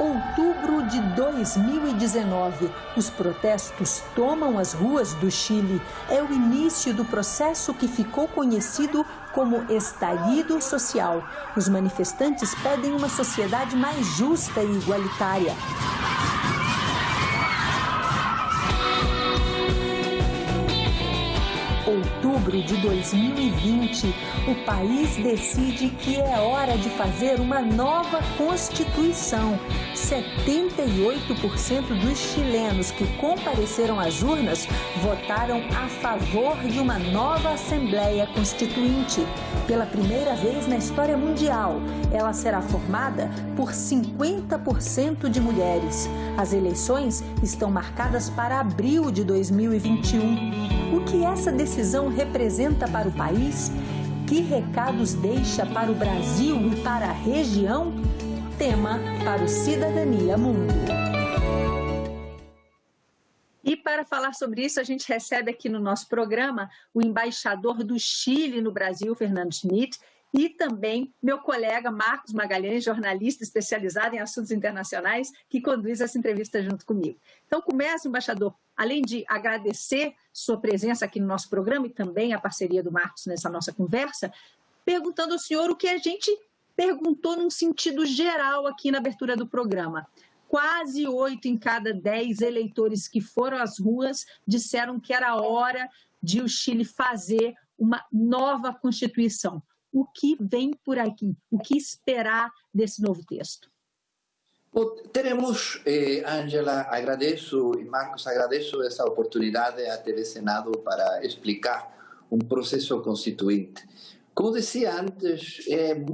Outubro de 2019. Os protestos tomam as ruas do Chile. É o início do processo que ficou conhecido como estallido social. Os manifestantes pedem uma sociedade mais justa e igualitária. Outubro de 2020, o país decide que é hora de fazer uma nova Constituição. 78% dos chilenos que compareceram às urnas votaram a favor de uma nova Assembleia Constituinte. Pela primeira vez na história mundial, ela será formada por 50% de mulheres. As eleições estão marcadas para abril de 2021. O que essa decisão representa para o país? Que recados deixa para o Brasil e para a região? Tema para o Cidadania Mundo. E para falar sobre isso, a gente recebe aqui no nosso programa o embaixador do Chile no Brasil, Fernando Schmidt, e também meu colega Marcos Magalhães, jornalista especializado em assuntos internacionais, que conduz essa entrevista junto comigo. Então, começa, embaixador, além de agradecer sua presença aqui no nosso programa e também a parceria do Marcos nessa nossa conversa, perguntando ao senhor o que a gente perguntou num sentido geral aqui na abertura do programa. Quase 8 em cada 10 eleitores que foram às ruas disseram que era hora de o Chile fazer uma nova Constituição. O que vem por aqui? O que esperar desse novo texto? Teremos, Ângela, agradeço, e Marcos, agradeço essa oportunidade à TV Senado para explicar um processo constituinte. Como dizia antes,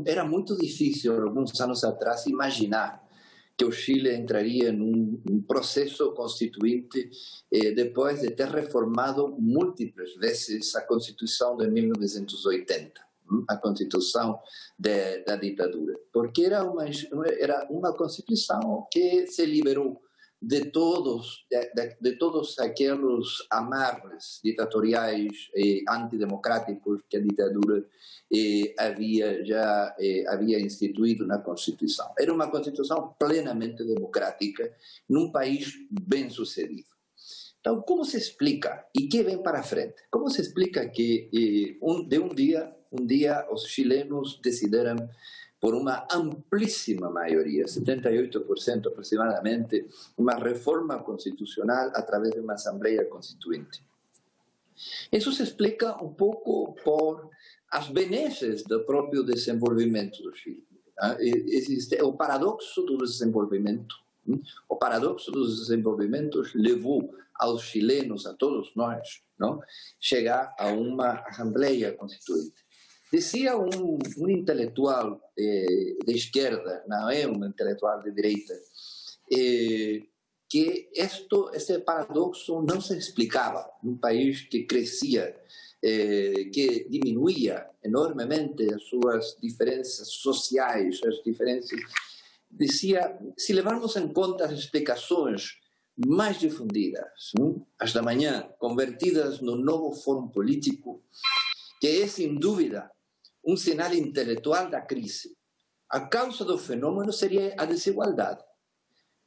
era muito difícil, alguns anos atrás, imaginar que o Chile entraria num processo constituinte depois de ter reformado múltiplas vezes a Constituição de 1980. A Constituição da ditadura, porque era uma Constituição que se liberou de todos aqueles amarres ditatoriais e antidemocráticos que a ditadura havia instituído na Constituição. Era uma Constituição plenamente democrática num país bem sucedido. Então, como se explica e que vem para frente? Como se explica que um dia os chilenos decidiram, por uma amplíssima maioria, 78% aproximadamente, uma reforma constitucional através de uma Assembleia Constituinte? Isso se explica um pouco por as benesses do próprio desenvolvimento do Chile. Existe o paradoxo do desenvolvimento. O paradoxo dos desenvolvimentos levou aos chilenos, a todos nós, não, chegar a uma Assembleia Constituinte. Dizia um intelectual de esquerda, não é um intelectual de direita, que este paradoxo não se explicava num país que crescia, que diminuía enormemente as suas diferenças sociais, as diferenças. Dizia, se levarmos em conta as explicações mais difundidas, as da manhã, convertidas no novo fórum político, que é, sem dúvida, um sinal intelectual da crise. A causa do fenômeno seria a desigualdade.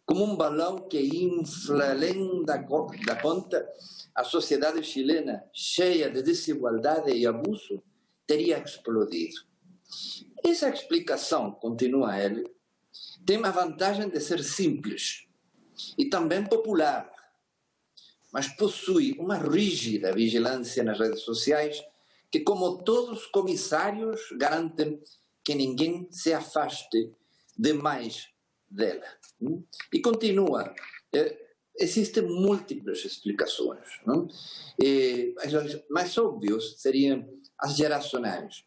Como um balão que infla além da conta, a sociedade chilena, cheia de desigualdade e abuso, teria explodido. Essa explicação, continua ele, tem a vantagem de ser simples e também popular, mas possui uma rígida vigilância nas redes sociais que, como todos os comissários, garantem que ninguém se afaste demais dela. E continua, existem múltiplas explicações, não? As mais óbvias seriam as geracionais,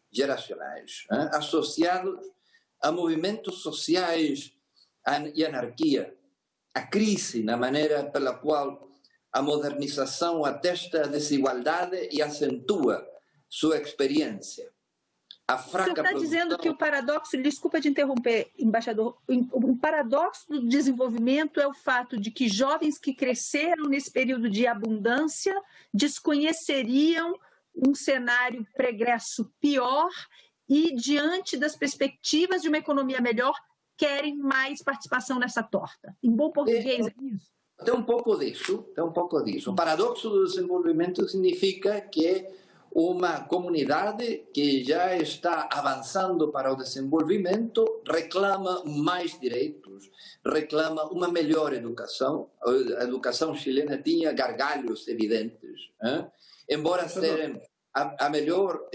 associados a movimentos sociais e anarquia, a crise na maneira pela qual a modernização atesta a desigualdade e acentua sua experiência. A fraca Você está dizendo que o paradoxo, desculpa te interromper, embaixador, o paradoxo do desenvolvimento é o fato de que jovens que cresceram nesse período de abundância desconheceriam um cenário pregresso pior e, diante das perspectivas de uma economia melhor, querem mais participação nessa torta. Em bom português, é isso? Tem um pouco disso. O paradoxo do desenvolvimento significa que uma comunidade que já está avançando para o desenvolvimento reclama mais direitos, reclama uma melhor educação. A educação chilena tinha gargalhos evidentes, embora ser a melhor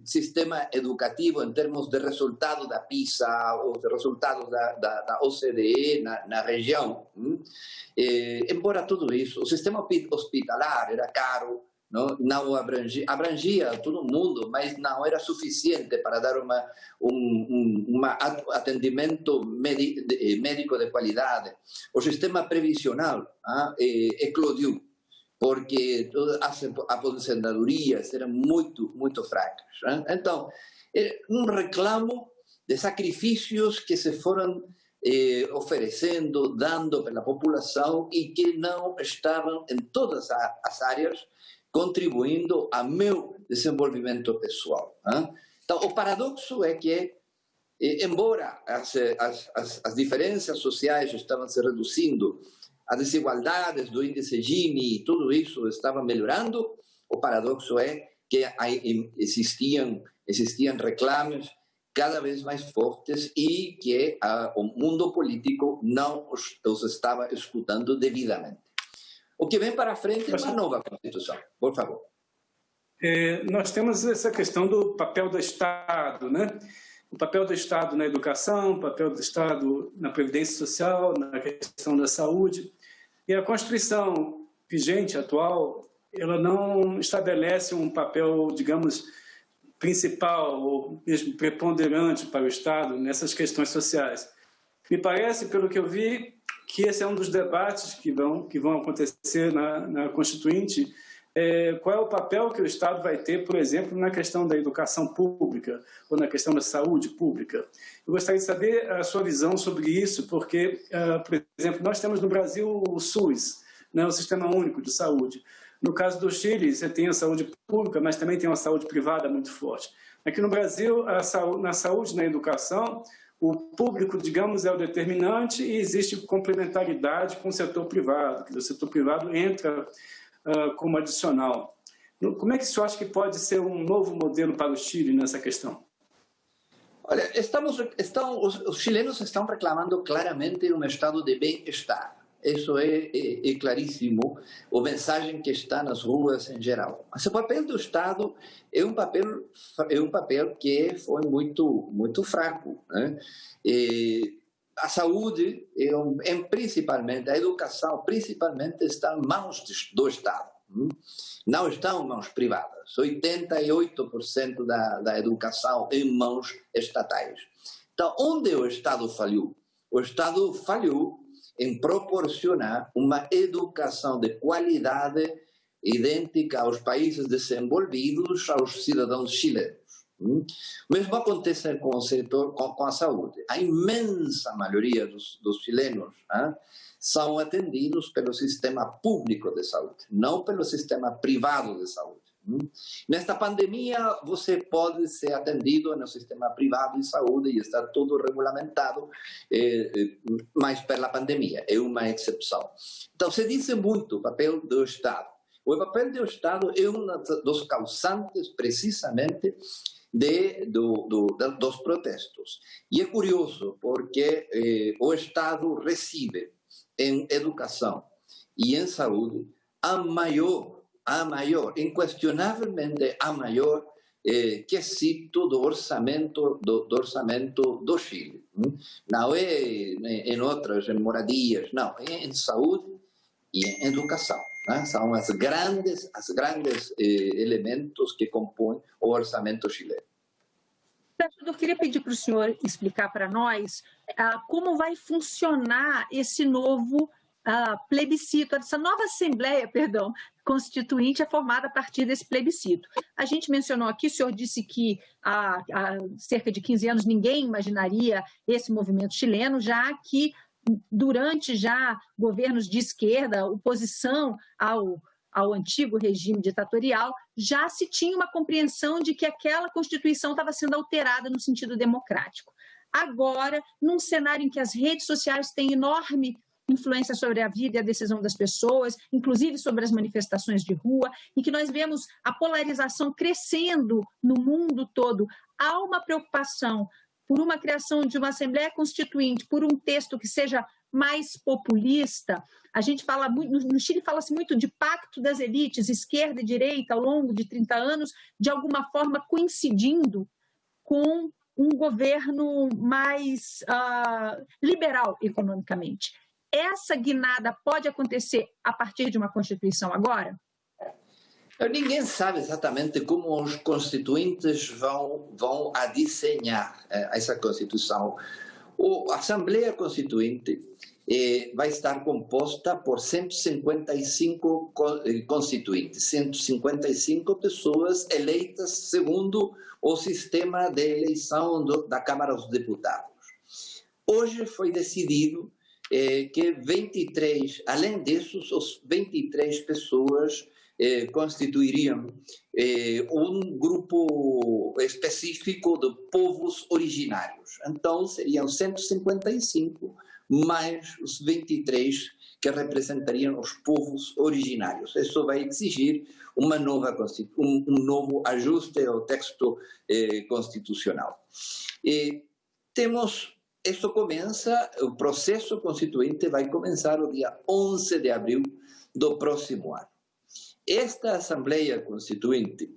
sistema educativo em termos de resultado da PISA ou de resultados da OCDE na região. Embora tudo isso, o sistema hospitalar era caro, não abrangia todo mundo, mas não era suficiente para dar um atendimento médico de qualidade. O sistema previsional eclodiu, porque todas as aposentadorias eram muito fracas. Então, um reclamo de sacrifícios que se foram oferecendo, dando pela população e que não estavam em todas as áreas contribuindo ao meu desenvolvimento pessoal. Então, o paradoxo é que, embora as diferenças sociais estavam se reduzindo, as desigualdades do índice Gini e tudo isso estava melhorando, o paradoxo é que existiam reclames cada vez mais fortes e que o mundo político não os estava escutando devidamente. O que vem para frente é uma nova Constituição. Por favor. Nós temos essa questão do papel do Estado, né? O papel do Estado na educação, o papel do Estado na previdência social, na questão da saúde. E a Constituição vigente, atual, ela não estabelece um papel, digamos, principal ou mesmo preponderante para o Estado nessas questões sociais. Me parece, pelo que eu vi, que esse é um dos debates que vão acontecer na Constituinte. Qual é o papel que o Estado vai ter, por exemplo, na questão da educação pública ou na questão da saúde pública? Eu gostaria de saber a sua visão sobre isso, porque, por exemplo, nós temos no Brasil o SUS, né, o Sistema Único de Saúde. No caso do Chile, você tem a saúde pública, mas também tem uma saúde privada muito forte. Aqui no Brasil, na saúde e na educação, o público, digamos, é o determinante e existe complementaridade com o setor privado, que o setor privado entra como adicional. Como é que o senhor acha que pode ser um novo modelo para o Chile nessa questão? Olha, os chilenos estão reclamando claramente um estado de bem-estar. Isso é claríssimo, a mensagem que está nas ruas em geral. Mas o papel do Estado é um papel que foi muito fraco, né? A saúde, principalmente, a educação, principalmente, está em mãos do Estado. Não estão em mãos privadas. 88% da educação em mãos estatais. Então, onde o Estado falhou? O Estado falhou em proporcionar uma educação de qualidade idêntica aos países desenvolvidos, aos cidadãos chilenos. O mesmo acontece com o setor, com a saúde. A imensa maioria dos chilenos são atendidos pelo sistema público de saúde, não pelo sistema privado de saúde. Nesta pandemia, você pode ser atendido no sistema privado de saúde e está tudo regulamentado, mas pela pandemia, é uma exceção. Então, se diz muito o papel do Estado. O papel do Estado é um dos causantes, precisamente, dos protestos. E é curioso, porque o Estado recebe em educação e em saúde a maior, inquestionavelmente a maior quesito do orçamento do Chile. Não é em outras, em moradias, não, é em saúde e em educação. São os grandes elementos que compõem o orçamento chileno. Eu queria pedir para o senhor explicar para nós como vai funcionar esse novo plebiscito, essa nova Assembleia, Constituinte é formada a partir desse plebiscito. A gente mencionou aqui, o senhor disse que há cerca de 15 anos ninguém imaginaria esse movimento chileno, já que durante governos de esquerda, oposição ao antigo regime ditatorial, já se tinha uma compreensão de que aquela Constituição estava sendo alterada no sentido democrático. agora, num cenário em que as redes sociais têm enorme influência sobre a vida e a decisão das pessoas, inclusive sobre as manifestações de rua, e que nós vemos a polarização crescendo no mundo todo. Há uma preocupação por uma criação de uma Assembleia Constituinte, por um texto que seja mais populista. A gente fala muito, no Chile fala-se muito de pacto das elites, esquerda e direita, ao longo de 30 anos, de alguma forma coincidindo com um governo mais liberal economicamente. Essa guinada pode acontecer a partir de uma Constituição agora? Ninguém sabe exatamente como os constituintes vão a desenhar essa Constituição. A Assembleia Constituinte vai estar composta por 155 constituintes, 155 pessoas eleitas segundo o sistema de eleição da Câmara dos Deputados. Hoje foi decidido que 23, além disso, os 23 pessoas constituiriam um grupo específico de povos originários. Então, seriam 155 mais os 23 que representariam os povos originários. Isso vai exigir um novo ajuste ao texto constitucional. Isso começa, o processo constituinte vai começar o dia 11 de abril do próximo ano. Esta Assembleia Constituinte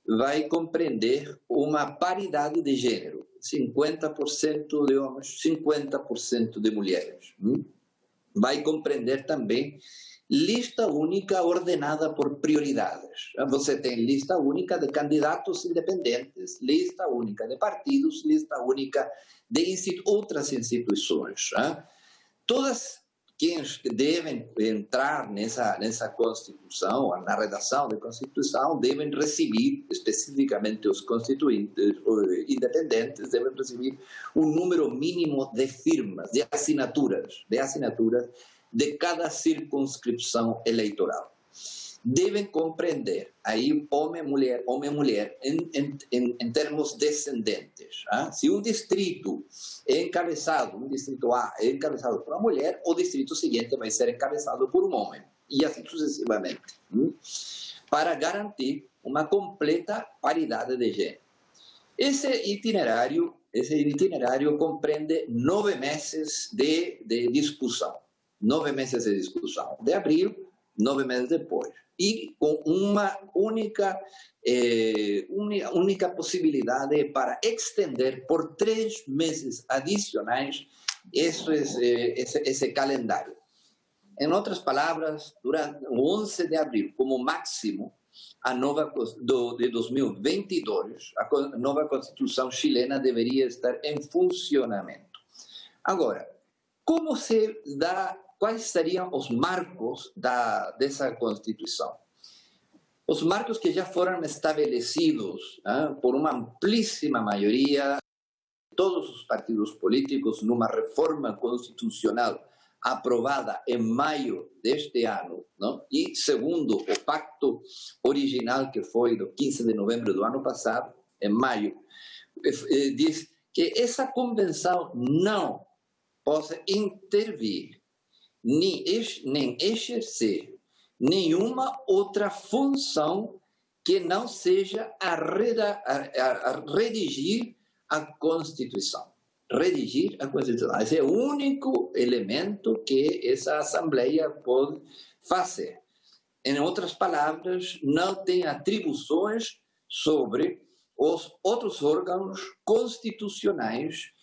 vai compreender uma paridade de gênero, 50% de homens, 50% de mulheres. Vai compreender também lista única ordenada por prioridades. Você tem lista única de candidatos independentes, lista única de partidos, lista única de outras instituições. Todas quienes devem entrar nessa Constituição, na redação da Constituição, devem receber, especificamente os constituintes independentes, devem receber um número mínimo de firmas, de assinaturas de cada circunscrição eleitoral. Devem compreender, aí homem e mulher, em termos descendentes. Se um distrito é encabeçado, um distrito A é encabeçado por uma mulher, o distrito seguinte vai ser encabeçado por um homem, e assim sucessivamente, para garantir uma completa paridade de gênero. Esse itinerário compreende 9 meses de discussão. 9 meses de discussão, de abril, 9 meses depois. E com uma única possibilidade para extender por 3 meses adicionais esse calendário. Em outras palavras, durante o 11 de abril, como máximo, de 2022, a nova Constituição chilena deveria estar em funcionamento. Agora, como se dá? Quais seriam os marcos dessa Constituição? Os marcos que já foram estabelecidos por uma amplíssima maioria de todos os partidos políticos numa reforma constitucional aprovada em maio deste ano, e segundo o pacto original que foi do 15 de novembro do ano passado, em maio, diz que essa convenção não pode intervir nem exercer nenhuma outra função que não seja a redigir a Constituição. Redigir a Constituição. Esse é o único elemento que essa Assembleia pode fazer. Em outras palavras, não tem atribuições sobre os outros órgãos constitucionais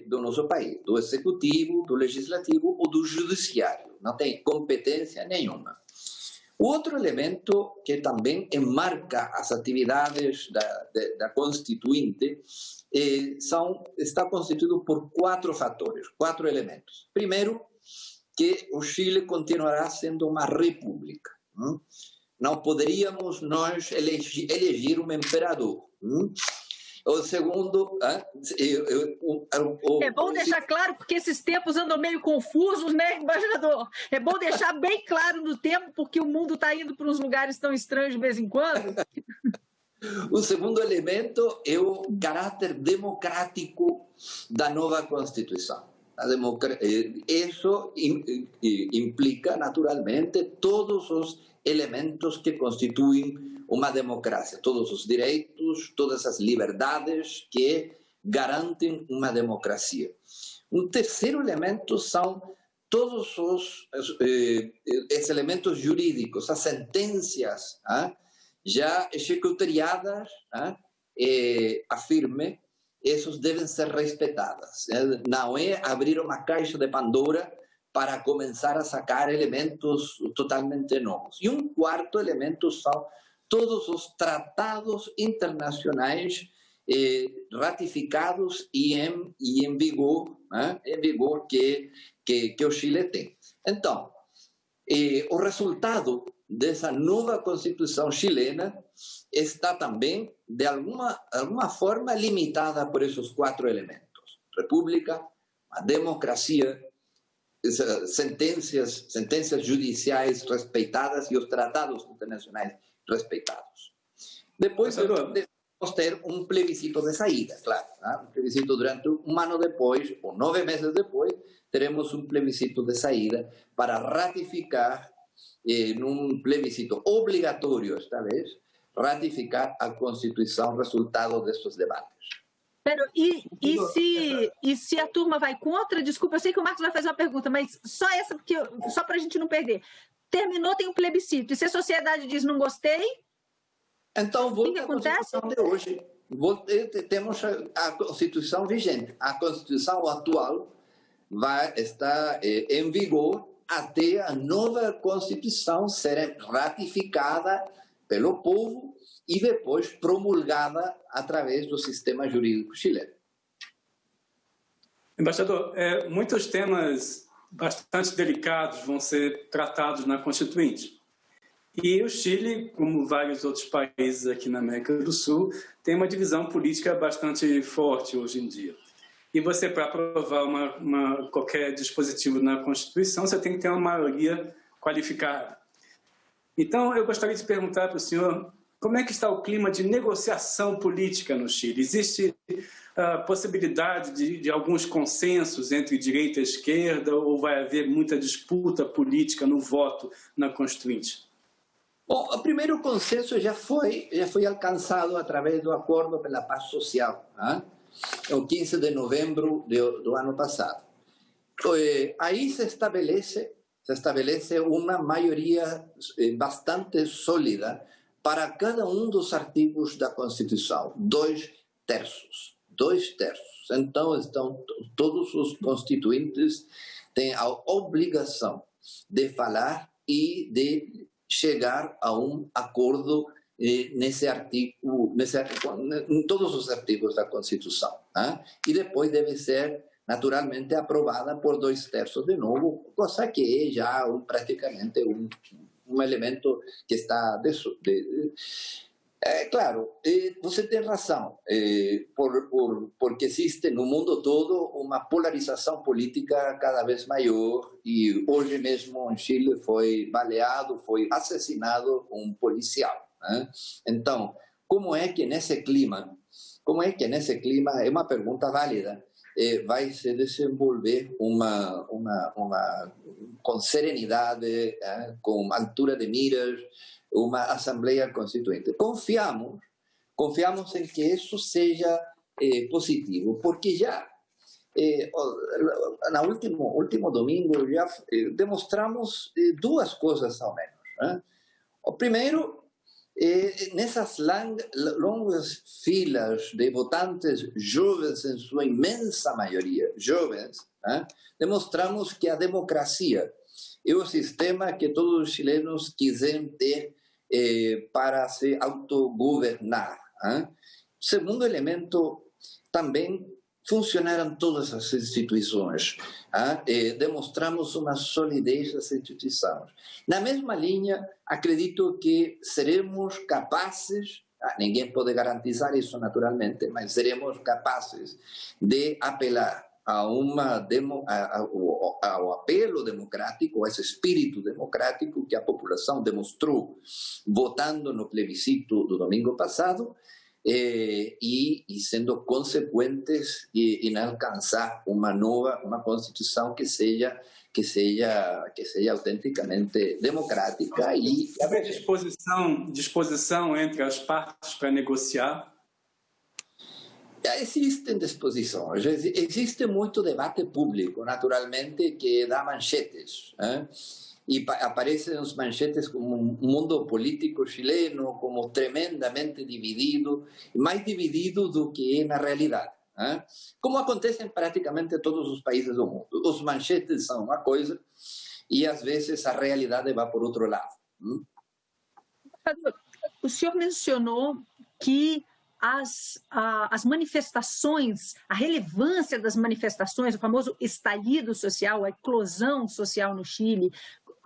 do nosso país, do Executivo, do Legislativo ou do Judiciário. Não tem competência nenhuma. O outro elemento que também enmarca as atividades da Constituinte está constituído por 4 fatores, 4 elementos. Primeiro, que o Chile continuará sendo uma república. Não poderíamos nós eleger um imperador. O segundo... É bom deixar claro, porque esses tempos andam meio confusos, né, embaixador? É bom deixar bem claro no tempo, porque o mundo está indo para uns lugares tão estranhos de vez em quando. O segundo elemento é o caráter democrático da nova Constituição. Isso implica, naturalmente, todos os elementos que constituem uma democracia, todos os direitos, todas as liberdades que garantem uma democracia. Um terceiro elemento são todos os elementos jurídicos, as sentenças já executariadas, afirme, esses devem ser respeitadas. Não é abrir uma caixa de Pandora para começar a sacar elementos totalmente novos. E um quarto elemento são todos os tratados internacionais ratificados e em vigor, que o Chile tem. Então, o resultado dessa nova Constituição chilena está também, de alguma forma, limitada por esses quatro elementos: república, a democracia, sentenças judiciais respeitadas e os tratados internacionais respeitados. Depois devemos ter um plebiscito de saída, claro. Um plebiscito durante um ano depois, ou 9 meses depois, teremos um plebiscito de saída para ratificar, num plebiscito obrigatório, esta vez, ratificar a Constituição, resultado desses debates. E se a turma vai contra? Desculpa, eu sei que o Marcos vai fazer uma pergunta, mas só essa, só para a gente não perder. Terminou, tem um plebiscito, e se a sociedade diz não gostei, então o que acontece? De hoje. Temos a Constituição vigente. A Constituição atual vai estar em vigor até a nova Constituição ser ratificada pelo povo e depois promulgada através do sistema jurídico chileno. Embaixador, muitos temas bastante delicados vão ser tratados na Constituinte. E o Chile, como vários outros países aqui na América do Sul, tem uma divisão política bastante forte hoje em dia. E você, para aprovar qualquer dispositivo na Constituição, você tem que ter uma maioria qualificada. Então, eu gostaria de perguntar para o senhor, como é que está o clima de negociação política no Chile? Existe a possibilidade de alguns consensos entre direita e esquerda, ou vai haver muita disputa política no voto na Constituinte? Bom, o primeiro consenso já foi alcançado através do Acordo pela Paz Social, o 15 de novembro do ano passado. Aí se estabelece uma maioria bastante sólida para cada um dos artigos da Constituição, 2 terços. Então, todos os constituintes têm a obrigação de falar e de chegar a um acordo nesse artigo, em todos os artigos da Constituição. E depois deve ser, naturalmente, aprovada por 2 terços de novo, coisa que é já praticamente um elemento que está... claro, você tem razão, porque existe no mundo todo uma polarização política cada vez maior, e hoje mesmo em Chile foi baleado, foi assassinado um policial. Então, como é que nesse clima, é uma pergunta válida, vai se desenvolver com serenidade, com altura de miras, uma Assembleia Constituinte. Confiamos em que isso seja positivo, porque já no último domingo já demonstramos 2 coisas ao menos. O primeiro, nessas longas filas de votantes jovens, em sua imensa maioria jovens, demonstramos que a democracia é o sistema que todos os chilenos quiserem ter para se autogovernar. Segundo elemento, também funcionaram todas as instituições. Demonstramos uma solidez das instituições. Na mesma linha, acredito que seremos capazes, ninguém pode garantizar isso naturalmente, mas seremos capazes de apelar ao apelo democrático, a esse espírito democrático que a população demonstrou votando no plebiscito do domingo passado e sendo consequentes em alcançar uma Constituição que seja autenticamente democrática e haver disposição entre as partes para negociar. Existem disposições, existe muito debate público, naturalmente, que dá manchetes, e aparecem as manchetes como um mundo político chileno como tremendamente dividido, mais dividido do que é na realidade, como acontece em praticamente todos os países do mundo. Os manchetes são uma coisa e às vezes a realidade vai por outro lado. O senhor mencionou que as manifestações, a relevância das manifestações, o famoso estalido social, a eclosão social no Chile.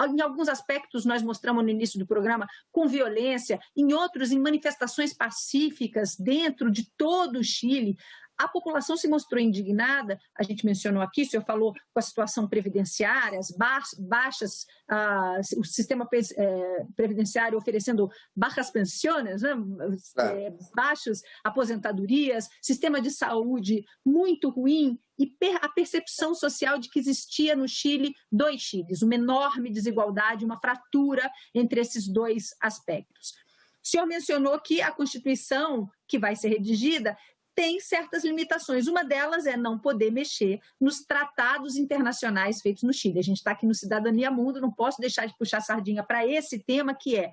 Em alguns aspectos nós mostramos no início do programa com violência, em outros em manifestações pacíficas dentro de todo o Chile. A população se mostrou indignada, a gente mencionou aqui, o senhor falou com a situação previdenciária, as baixas, o sistema previdenciário oferecendo baixas pensões, né? Baixas aposentadorias, sistema de saúde muito ruim e a percepção social de que existia no Chile dois Chiles, uma enorme desigualdade, uma fratura entre esses dois aspectos. O senhor mencionou que a Constituição que vai ser redigida tem certas limitações. Uma delas é não poder mexer nos tratados internacionais feitos no Chile. A gente está aqui no Cidadania Mundo, não posso deixar de puxar a sardinha para esse tema que é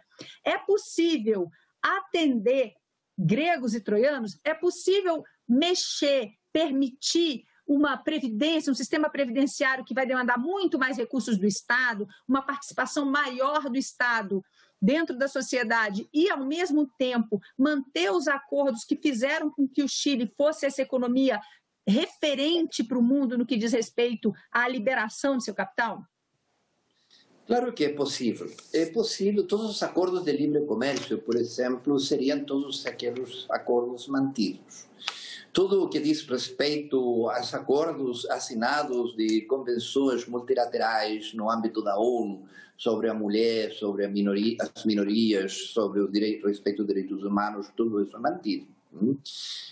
possível atender gregos e troianos? É possível mexer, permitir uma previdência, um sistema previdenciário que vai demandar muito mais recursos do Estado, uma participação maior do Estado dentro da sociedade e, ao mesmo tempo, manter os acordos que fizeram com que o Chile fosse essa economia referente para o mundo no que diz respeito à liberação de seu capital? Claro que é possível. É possível. Todos os acordos de livre comércio, por exemplo, seriam todos aqueles acordos mantidos. Tudo o que diz respeito aos acordos assinados de convenções multilaterais no âmbito da ONU, sobre a mulher, sobre as minorias, sobre o respeito aos direitos humanos, tudo isso é mantido.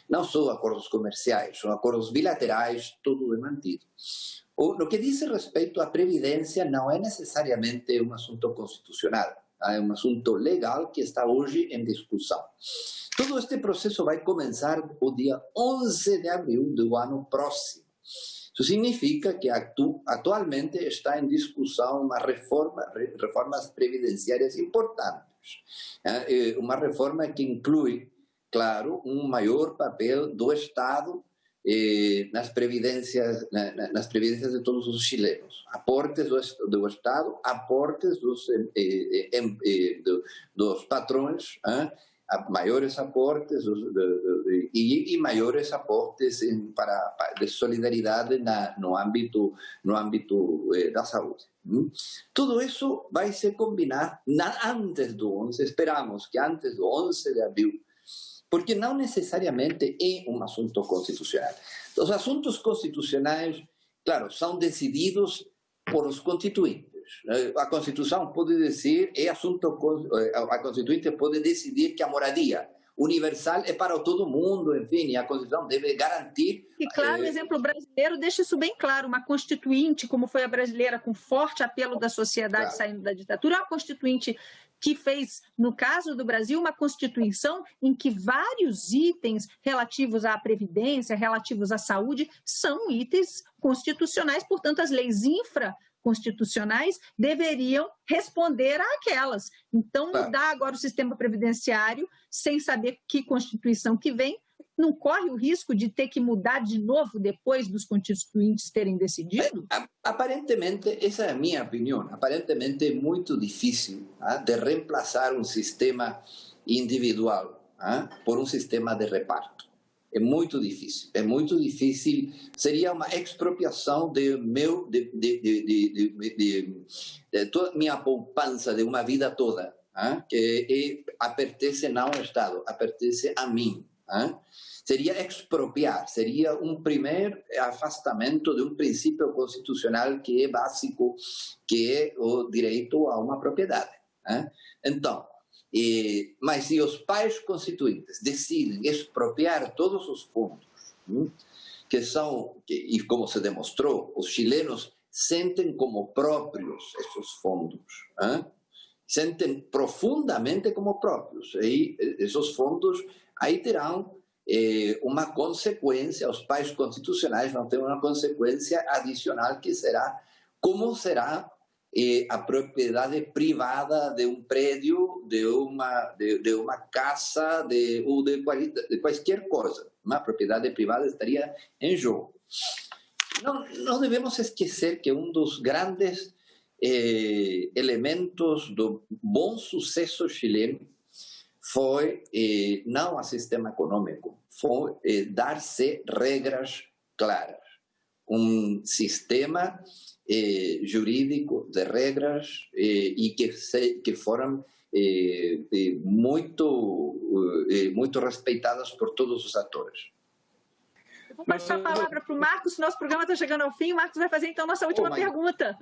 Não só acordos comerciais, são acordos bilaterais, tudo é mantido. No que diz respeito à previdência, não é necessariamente um assunto constitucional, é um assunto legal que está hoje em discussão. Todo este processo vai começar o dia 11 de abril do ano próximo. Isso significa que atualmente está em discussão uma reformas previdenciárias importantes. Uma reforma que inclui, claro, um maior papel do Estado nas previdências de todos os chilenos. Aportes do Estado, aportes dos patrões, maiores aportes e maiores aportes de solidariedade no âmbito da saúde. Tudo isso vai se combinar antes do 11, esperamos que antes do 11 de abril, porque não necessariamente é um assunto constitucional. Os assuntos constitucionais, claro, são decididos por os constituintes. A Constituição pode dizer, a Constituinte pode decidir que a moradia universal é para todo mundo, enfim, e a Constituição deve garantir... E claro, o exemplo brasileiro deixa isso bem claro, uma Constituinte, como foi a brasileira, com forte apelo da sociedade saindo da ditadura, uma Constituinte que fez, no caso do Brasil, uma Constituição em que vários itens relativos à Previdência, relativos à saúde, são itens constitucionais, portanto, as leis infraconstitucionais deveriam responder àquelas. Então, mudar agora o sistema previdenciário sem saber que Constituição que vem, não corre o risco de ter que mudar de novo depois dos constituintes terem decidido? Aparentemente, essa é a minha opinião, aparentemente é muito difícil de reemplaçar um sistema individual por um sistema de reparto. É muito difícil, seria uma expropriação de toda a minha poupança de uma vida toda, que pertence não ao Estado, pertence a mim. seria expropriar, seria um primeiro afastamento de um princípio constitucional que é básico, que é o direito a uma propriedade. Né? Então, mas se os pais constituintes decidem expropriar todos os fundos, e como se demonstrou, os chilenos sentem como próprios esses fundos, sentem profundamente como próprios, e esses fundos aí terão uma consequência, os pais constitucionais vão ter uma consequência adicional que será como será a propriedade privada de um prédio, de uma casa, ou de qualquer coisa. Uma propriedade privada estaria em jogo. Não devemos esquecer que um dos grandes elementos do bom sucesso chileno foi não o sistema econômico, foi dar-se regras claras. Um sistema jurídico de regras e que foram muito respeitadas por todos os atores. Eu vou passar a palavra para o Marcos, nosso programa está chegando ao fim. O Marcos vai fazer, então, nossa última pergunta.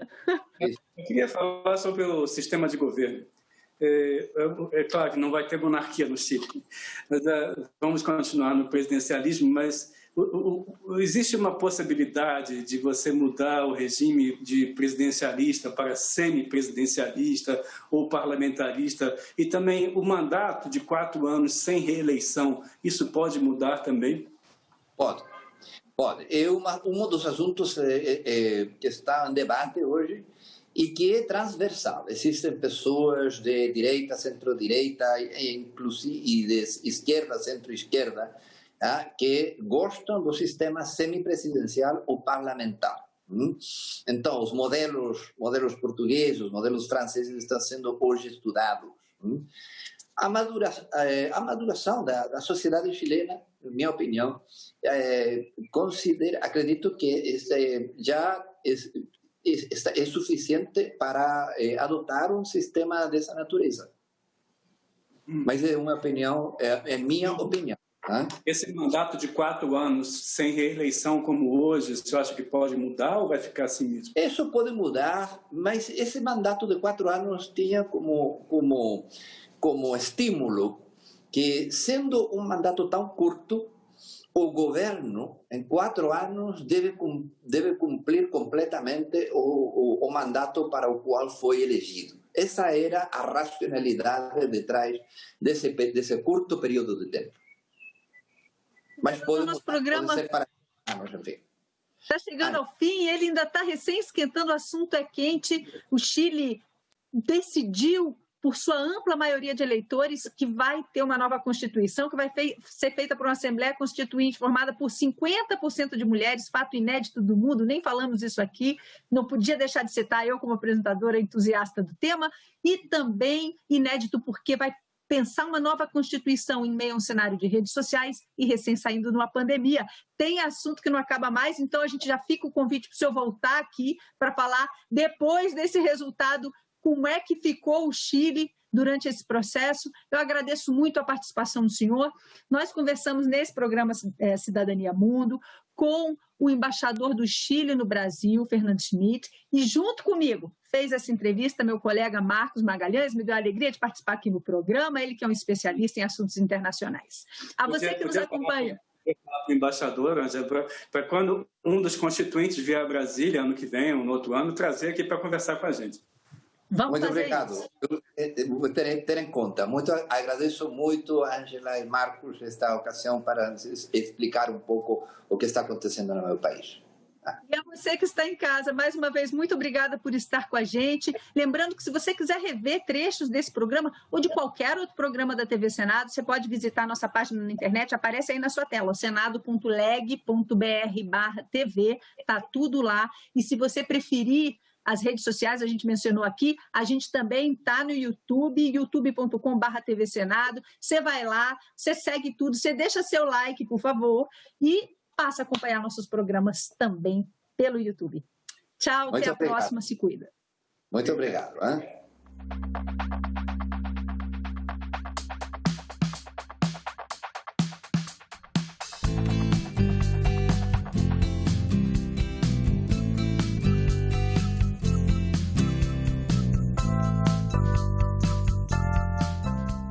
Eu queria falar sobre o sistema de governo. É claro que não vai ter monarquia no Chile, mas vamos continuar no presidencialismo, mas existe uma possibilidade de você mudar o regime de presidencialista para semipresidencialista ou parlamentarista, e também o mandato de 4 anos sem reeleição, isso pode mudar também? Pode. É um dos assuntos que está em debate hoje e que é transversal. Existem pessoas de direita, centro-direita, inclusive, e de esquerda, centro-esquerda, que gostam do sistema semipresidencial ou parlamentar. Então, os modelos portugueses, os modelos franceses estão sendo hoje estudados. A maduração da sociedade chilena, em minha opinião, acredito que já é suficiente para adotar um sistema dessa natureza. Mas é uma opinião, é minha opinião. Esse mandato de 4 anos sem reeleição como hoje, você acha que pode mudar ou vai ficar assim mesmo? Isso pode mudar, mas esse mandato de 4 anos tinha como estímulo que, sendo um mandato tão curto, o governo, em 4 anos, deve cumprir completamente o mandato para o qual foi elegido. Essa era a racionalidade detrás desse curto período de tempo. Mas pode ser para anos, enfim. Está chegando ao fim, ele ainda está recém esquentando, o assunto é quente. O Chile decidiu, por sua ampla maioria de eleitores, que vai ter uma nova Constituição, que vai ser feita por uma Assembleia Constituinte formada por 50% de mulheres, fato inédito do mundo, nem falamos isso aqui, não podia deixar de citar eu como apresentadora entusiasta do tema, e também inédito porque vai pensar uma nova Constituição em meio a um cenário de redes sociais e recém saindo de uma pandemia. Tem assunto que não acaba mais, então a gente já fica o convite para o senhor voltar aqui para falar, depois desse resultado, como é que ficou o Chile durante esse processo. Eu agradeço muito a participação do senhor. Nós conversamos nesse programa Cidadania Mundo com o embaixador do Chile no Brasil, Fernando Schmidt, e junto comigo fez essa entrevista meu colega Marcos Magalhães. Me deu a alegria de participar aqui no programa, ele que é um especialista em assuntos internacionais. A você que nos acompanha. Para o embaixador, para quando um dos constituintes vier a Brasília ano que vem, ou no outro ano, trazer aqui para conversar com a gente. Vamos muito fazer obrigado. Isso. Eu vou ter em conta. Agradeço muito, Ângela e Marcos, esta ocasião para explicar um pouco o que está acontecendo no meu país. E a você que está em casa, mais uma vez, muito obrigada por estar com a gente. Lembrando que se você quiser rever trechos desse programa ou de qualquer outro programa da TV Senado, você pode visitar a nossa página na internet, aparece aí na sua tela, senado.leg.br/TV, está tudo lá. E se você preferir as redes sociais, a gente mencionou aqui, a gente também está no YouTube, youtube.com/TV Senado. Você vai lá, você segue tudo, você deixa seu like, por favor, e passa a acompanhar nossos programas também pelo YouTube. Tchau, até a próxima, se cuida. Muito obrigado.